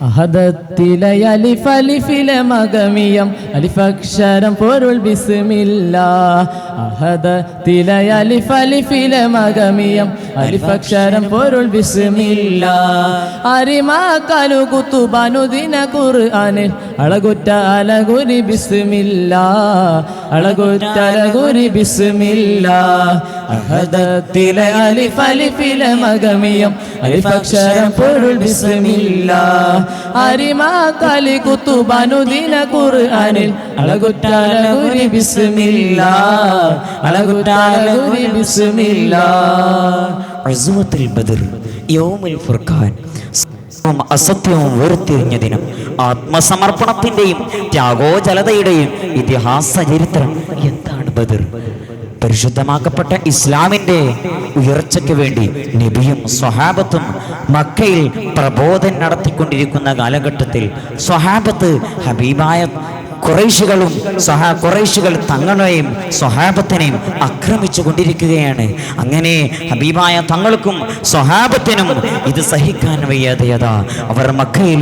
അഹദത്തിലെ അലിഫലിഫിലെ മഗമിയം അലിഫക്ഷരം പൊരുൾ ബിസ്മില്ലാ. അഹദത്തിലെ അലിഫലിഫിലെ മഗമിയം അലിഫക്ഷരം പൊരുൾ ബിസ്മില്ലാ. അരിമാക്കലു കുത്തുബനുദിന ഖുർആനിൽ അളകുറ്റ അലഗുരി ബിസ്മില്ലാ. അളകുറ്റ അലഗുരി ബിസ്മില്ലാ. അഹദത്തിലെ അലിഫലിഫിലെ മഗമിയം അലിഫക്ഷരം പൊരുൾ ബിസ്മില്ലാ. അരിമാക്കലി കുത്തുബനുദിന ഖുർആനിൽ അളകുറ്റ അലഗുരി ബിസ്മില്ലാ. അളകുറ്റ അലഗുരി ബിസ്മില്ലാ. അസ്വത്തുൽ ബദർ, യൗമുൽ ഫുർഖാൻ, അസത്യവും വേർതിരിഞ്ഞ ദിനം. ആത്മസമർപ്പണത്തിന്റെയും ത്യാഗോജലതയുടെയും ഇതിഹാസ ചരിത്രം. എന്താണ് ബദർ? പരിശുദ്ധമാക്കപ്പെട്ട ഇസ്ലാമിന്റെ ഉയർച്ചയ്ക്ക് വേണ്ടി നബിയും സ്വഹാബത്തും മക്കയിൽ പ്രബോധനം നടത്തിക്കൊണ്ടിരിക്കുന്ന കാലഘട്ടത്തിൽ സ്വഹാബത്ത് ഹബീബായ ഖുറൈശികൾ തങ്ങളെയും സ്വഹാബത്തിനെയും ആക്രമിച്ചു കൊണ്ടിരിക്കുകയാണ്. അങ്ങനെ ഹബീബായ തങ്ങൾക്കും സ്വഹാബത്തിനും ഇത് സഹിക്കാൻ വയ്യാതെയതാ അവർ മക്കയിൽ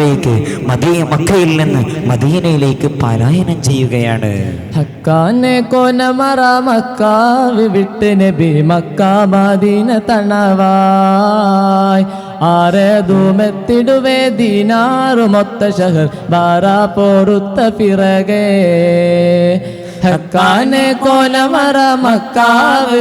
നിന്ന് മദീനയിലേക്ക് പലായനം ചെയ്യുകയാണ്. ഹക്കാനെ കോനമറ മക്ക വിട്ട് നബി മക്ക മദീന തണവായ്. ആരേതുമെത്തിടുവേ ദീനാറുമൊത്ത ഷഹർ ബാറാ പോറുത്ത പിറകെ. ഹക്കാനെ കോലമറ മക്ക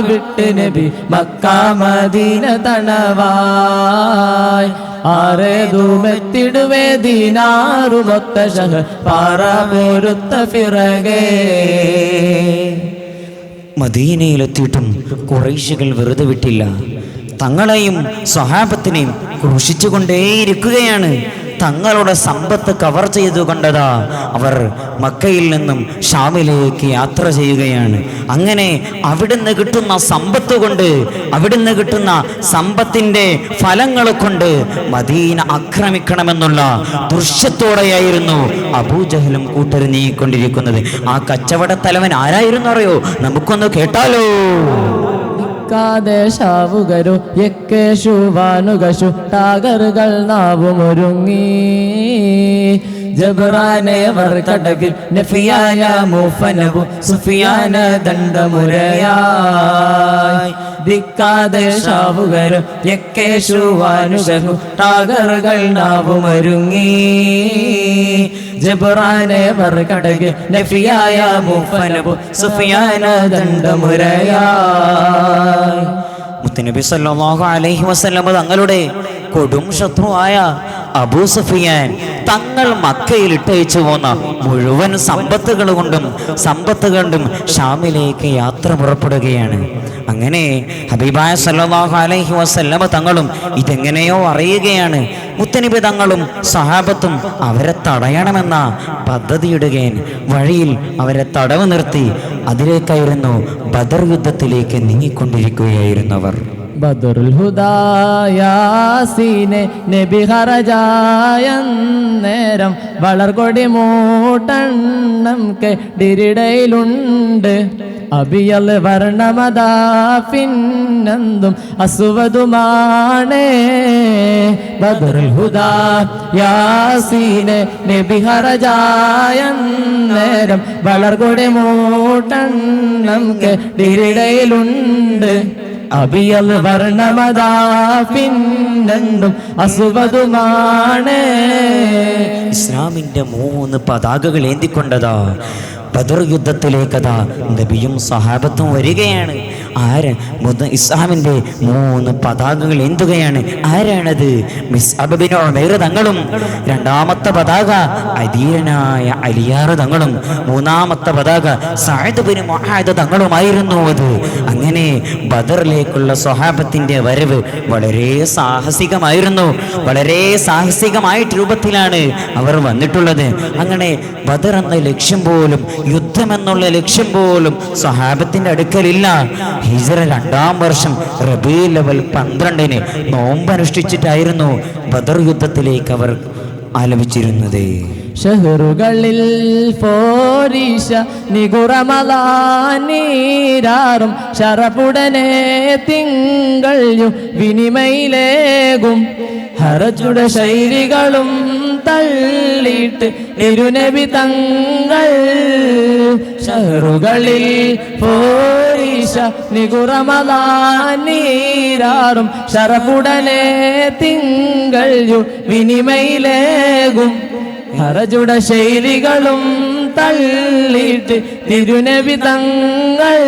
വിട്ട് നബി മക്ക മദീന തണവായ്. ആരേതുമെത്തിടുവേ ദീനാറുമൊത്ത ഷഹർ ബാറാ പോറുത്ത പിറകെ. മദീനയിലെത്തിയിട്ടും ഖുറൈശികൾ വെറുതെ വിട്ടില്ല. തങ്ങളെയും സ്വഹാബത്തിനെയും ക്രൂശിച്ചുകൊണ്ടേയിരിക്കുകയാണ്. തങ്ങളുടെ സമ്പത്ത് കവർ ചെയ്തു കൊണ്ടതാ അവർ മക്കയിൽ നിന്നും ഷാമിലേക്ക് യാത്ര ചെയ്യുകയാണ്. അങ്ങനെ അവിടുന്ന് കിട്ടുന്ന സമ്പത്ത് കൊണ്ട്, അവിടുന്ന് കിട്ടുന്ന സമ്പത്തിന്റെ ഫലങ്ങൾ കൊണ്ട് മദീന ആക്രമിക്കണമെന്നുള്ള ദൃശ്യത്തോടെയായിരുന്നു അബൂജഹലും കൂട്ടരും നീങ്ങിക്കൊണ്ടിരിക്കുന്നത്. ആ കച്ചവട തലവൻ ആരായിരുന്നു അറിയോ? നമുക്കൊന്ന് കേട്ടാലോ. ാവുകരു യക്കേശുവാനുകശു ടാകറുകൾ നാവുമൊരുങ്ങി. ജബ്രാനെ അവർ കടകിൽ നഫിയായ മൂഫനവു സുഫിയാന ദണ്ഡമുരയായി. ദിക്കാദേശാവുകരു യക്കേശുവാനുകശു ടാകറുകൾ നാവുമൊരുങ്ങി. ജബ്രാനെ അവർ കടകിൽ നഫിയായ മൂഫനവു സുഫിയാന ദണ്ഡമുരയായി. മുത്തനബി സല്ലല്ലാഹു അലൈഹി വസല്ലം തങ്ങളുടെ കൊടും ശത്രുവായ അബൂ സുഫിയാൻ തങ്ങൾ മക്കയിൽ ഇട്ടയച്ചു പോന്ന മുഴുവൻ സമ്പത്തുകൾ കൊണ്ടും ഷാമിലേക്ക് യാത്ര പുറപ്പെടുകയാണ്. അങ്ങനെ ഹബീബായ സല്ലല്ലാഹു അലൈഹി വസല്ലം തങ്ങളും ഇതെങ്ങനെയോ അറിയുകയാണ്. മുത്തനബി തങ്ങളും സഹാബത്തും അവരെ തടയണമെന്ന പദ്ധതിയിടുകയും വഴിയിൽ അവരെ തടവ് നിർത്തി അതിലേക്കായിരുന്നു ബദർ യുദ്ധത്തിലേക്ക് നീങ്ങിക്കൊണ്ടിരിക്കുകയായിരുന്നവർ. ബദറുൽ ഹുദായാസീനെ നബി ഹറജായ നേരം വളർകൊടി മൂട്ടെണ്ണം കെടിരിടയിലുണ്ട്. അബിയൽ വർണ്ണമദാഫിന്നെന്തും അസുവതുമാണേ. ബദറുൽ ഹുദായാസീനെ നബി ഹറജായ നേരം വളർകൊടി മൂട്ടെണ്ണം കെടിരിടയിലുണ്ട്. അബിയൽ വർണ്ണമദാഫിന്നെന്തും അസുവതുമാണ്. ഇസ്ലാമിന്റെ 3 പതാകകൾ ഏന്തിക്കൊണ്ടതാ ബദർ യുദ്ധത്തിലേക്കതാ നബിയും സഹാബത്തും വരികയാണ്. ഇസ്ലാമിന്റെ 3 പതാകകൾ ഏന്തുകയാണ്. ആരാണത്? മിസ്അബ് ബിൻ ഉമൈർ തങ്ങളും, രണ്ടാമത്തെ പതാക അധീരനായ അലിയാർ തങ്ങളും, മൂന്നാമത്തെ പതാക സഅദ് ബിൻ മുആദ് തങ്ങളുമായിരുന്നു അത്. അങ്ങനെ ബദറിലേക്കുള്ള സ്വഹാബത്തിന്റെ വരവ് വളരെ സാഹസികമായിരുന്നു. വളരെ സാഹസികമായ രൂപത്തിലാണ് അവർ വന്നിട്ടുള്ളത്. അങ്ങനെ ബദർ എന്ന ലക്ഷ്യം പോലും, യുദ്ധം എന്നുള്ള ലക്ഷ്യം പോലും സ്വഹാബത്തിന്റെ അടുക്കലില്ല. ഹിജ്റ 2-ാം വർഷം റബീഉൽ അവ്വൽ 12-ന് നോമ്പനുഷ്ഠിച്ചിട്ടായിരുന്നു ബദർ യുദ്ധത്തിലേക്ക് അവർ ആലപിച്ചിരുന്നത്. ഷഹറുകളിൽ പോരീശ നികുറമലാനീരാറും ശറപുടനെ തിങ്കൾ വിനിമയിലേകും. ഹറജുടെ ശൈലികളും തള്ളിയിട്ട് തിരുനബി തങ്ങൾ ഷഹറുകളിൽ പോരീശ നികുറമലാനീരാറും ഷറഫുടനെ തിങ്കൾ വിനിമയിലേകും ഹറജുടെ ശൈലികളും തള്ളിയിട്ട് തിരുനബി തങ്ങൾ.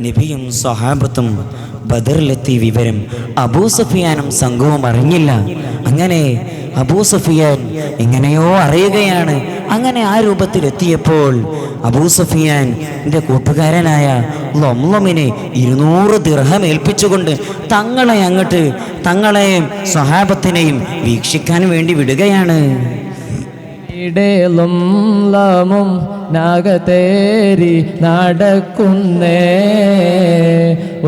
നബിയും സ്വഹാബത്തും ബദറിലെത്തിയ വിവരം അബൂ സുഫിയാനും സംഘവും അറിഞ്ഞില്ല. അങ്ങനെ അബൂ സുഫിയാൻ എങ്ങനെയോ അറിയുകയാണ്. അങ്ങനെ ആ രൂപത്തിലെത്തിയപ്പോൾ അബൂ സുഫിയാൻ എൻ്റെ കൂട്ടുകാരനായ ലൊംലൊമിനെ 200 ദിർഹം ഏൽപ്പിച്ചുകൊണ്ട് തങ്ങളെയും സ്വഹാബത്തിനെയും വീക്ഷിക്കാൻ വേണ്ടി വിടുകയാണ്. ഇടേലും ലമും നാഗതേരി നടക്കുന്നേ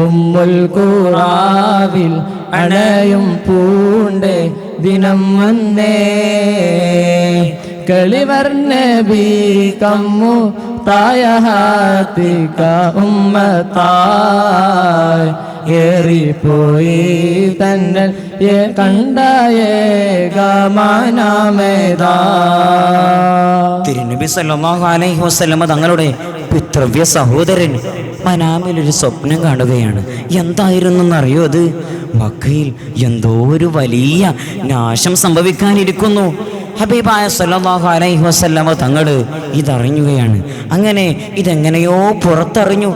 ഉമ്മുൽ ഖുറാവിൽ അണയും പൂണ്ടേ ദിനം വന്നേ കളിവർണ്ണബി കമ്മു തായഹാത്തിക ഉമ്മത്തായ് ഏറിപ്പോയി തന്നൽ കണ്ടയേകമാനാമേതാ. തിരുനബി സല്ലല്ലാഹു അലൈഹി വസല്ലമ തങ്ങളുടെ പിതൃവ്യ സഹോദരൻ മനാമിലൊരു സ്വപ്നം കാണുകയാണ്. എന്തായിരുന്നെന്നറിയോ അത്? മക്കയിൽ എന്തോ ഒരു വലിയ നാശം സംഭവിക്കാനിരിക്കുന്നു. ഹബീബായ സല്ലല്ലാഹു അലൈഹി വസല്ലമ തങ്ങൾ ഇതറിഞ്ഞുകയാണ്. അങ്ങനെ ഇതെങ്ങനെയോ പുറത്തറിഞ്ഞു.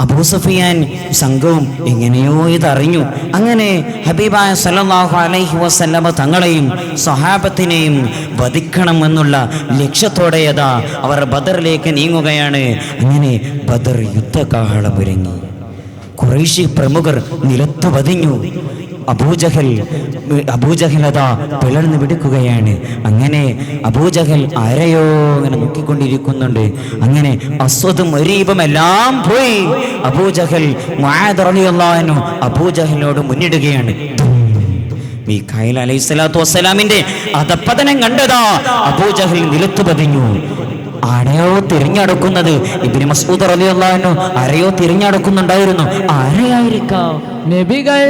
അബൂ സുഫിയാൻ സംഘവും എങ്ങനെയോ ഇതറിഞ്ഞു. അങ്ങനെ ഹബീബായ സല്ലല്ലാഹു അലൈഹി വസല്ലമ തങ്ങളെയും സ്വഹാബത്തിനെയും വധിക്കണമെന്നുള്ള ലക്ഷ്യത്തോടെയതാ അവർ ബദറിലേക്ക് നീങ്ങുകയാണ്. അങ്ങനെ ബദർ യുദ്ധകാഹളമൊരുങ്ങി. ഖുറൈശി പ്രമുഖർ നിലത്ത് പതിഞ്ഞു. അബൂജഹൽ അതാ പിളർന്നു പിടിക്കുകയാണ്. അങ്ങനെ അബൂജഹൽ ആരെയോ അങ്ങനെ നോക്കിക്കൊണ്ടിരിക്കുന്നുണ്ട്. അങ്ങനെ അസ്വദും ഒരീബും എല്ലാം പോയി. അബൂജഹൽ മുആദ് റളിയല്ലാഹു അൻഹു അബൂജഹലിനോട് മുന്നിടുകയാണ്. മീഖായിൽ അലൈഹിസ്സലാത്തു വസ്സലാമിന്റെ അധപ്പതനം കണ്ടതാ അബൂജഹൽ നിലത്ത് പതിഞ്ഞു. ആരെയോ തിരിഞ്ഞടക്കുന്നത്? ഇബ്നു മസ്ഊദ് റളിയല്ലാഹു അൻഹു ആരെയോ തിരിഞ്ഞടക്കുന്നുണ്ടായിരുന്നു. ആരെയായിരിക്കാം? നബികൾ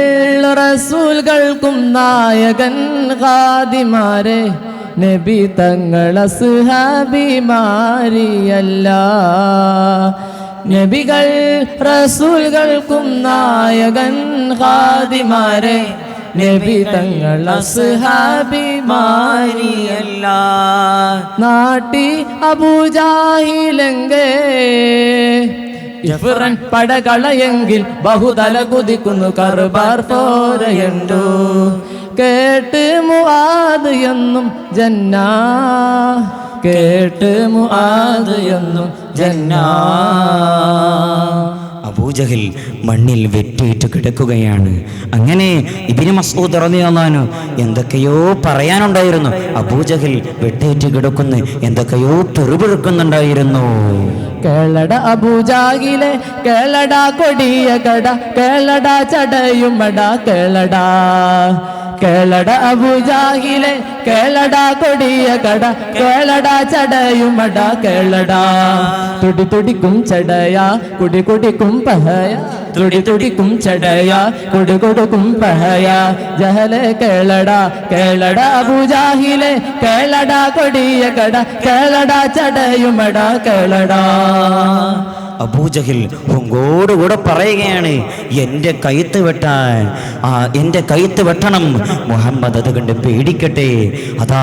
റസൂലുകൾക്കും നായകൻ ഖാദിമാരെ നബി തങ്ങൾ അസ്ഹാബിമാരിയല്ല. നബികൾ റസൂലുകൾക്കും നായകൻ ഖാദിമാരെ നബി തങ്ങൾ അസ്ഹാബിമാരിയല്ല. നാട്ടി അബൂജാഹിലെങ്കേ ഇഫ്രൻ പടകളയെങ്കിൽ ബഹുതല കുതിക്കുന്നു കർബാർ പോരയുണ്ടു. കേട്ട് മുആദ് എന്നും ജന്നാ, കേട്ട് മുആദ് എന്നും ജന്നാ. അബൂജഹൽ മണ്ണിൽ വെട്ടിയിട്ട് കിടക്കുകയാണ്. അങ്ങനെ ഇബ്നു മസ്ഊദ് റളിയല്ലാഹു അൻഹു എന്തൊക്കെയോ പറയാനുണ്ടായിരുന്നു. അബൂജഹൽ വെട്ടേറ്റ് കിടക്കുന്നു, എന്തൊക്കെയോ തെറിപിറുക്കുന്നുണ്ടായിരുന്നു. കേളട അബൂജാഹിലെ കേളട കൊടിയ കട കേളട ചടയുമട കേളട. കേളട അബൂജാഹിലെ കേളട കൊടിയ കട കേളട ചടയുമട കേളട. തുടി തുടിക്കും ചടയ കുടി കുടിക്കും പഹയ, തുടി തുടിക്കും ചടയ കുടി കൊടുക്കും പഹയ. ജഹല കേളട കേളട അബൂജാഹിലെ കേളട കൊടിയ കട കേളട ചടയുമട കേളട. അബൂജഹൽ ഹുങ്കോടുകൂടെ പറയുകയാണ്, എൻ്റെ കഴുത്ത് വെട്ടാൻ, എൻ്റെ കഴുത്ത് വെട്ടണം. മുഹമ്മദ് അത് കണ്ട് പേടിക്കട്ടെ. അതാ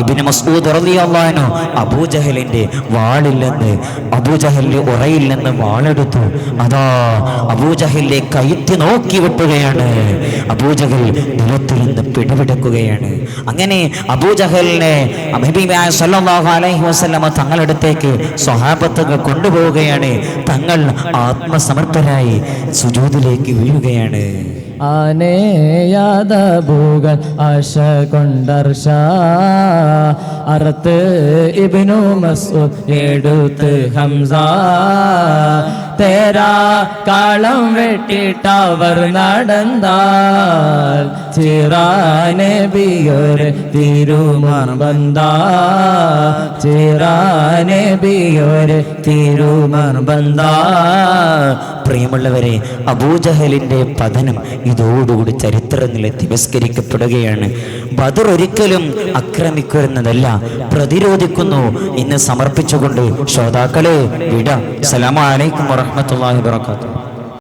ഇബ്നു മസ്ഊദ് റളിയല്ലാഹു അൻഹു അബൂജഹലിൻ്റെ വാളിൽ നിന്ന്, അബൂജഹലിൻ്റെ ഉറയിൽ നിന്ന് വാളെടുത്തു. അതാ അബൂജഹലിൻ്റെ കഴുത്ത് നോക്കി വെട്ടുകയാണ്. അബൂജഹൽ നിലത്തിൽ നിന്ന് പിടിപെടുക്കുകയാണ്. അങ്ങനെ അബൂജഹലിനെ ഹബീബായ സല്ലല്ലാഹു അലൈഹി വസല്ലമ തങ്ങളടുത്തേക്ക് സ്വഹാബത്തുകൾ കൊണ്ടുപോവുകയാണ്. തങ്ങൾ ആത്മസമർപ്പരായി സുജൂദിലേക്ക് വീഴുകയാണ്. ആനേയാദബൂകൾ ആശ കൊണ്ടർഷ അർത്ത് ഇബ്നു മസ്ഊദ് എടുത്ത് ഹംസ. തേരാ കാളം വെട്ടിട്ടവർ നടന്താൽ ചിറാനെ ബിയൊരു തിരുമർബന്ദ, ചിറാനെ ബിയൊരു തിരുമർബന്ദ. പ്രിയമുള്ളവരെ, അബൂജഹലിൻ്റെ പതനം ഇതോടുകൂടി ചരിത്രത്തിൽ തിരസ്കരിക്കപ്പെടുകയാണ്. ബദർ ഒരിക്കലും ആക്രമിക്കുന്നതല്ല, പ്രതിരോധിക്കുന്നു എന്ന് സമർപ്പിച്ചുകൊണ്ട് ശ്രോതാക്കളെ വിട. അസ്സലാമു അലൈക്കും വറഹ്മത്തുള്ളാഹി വബറകാതുഹു.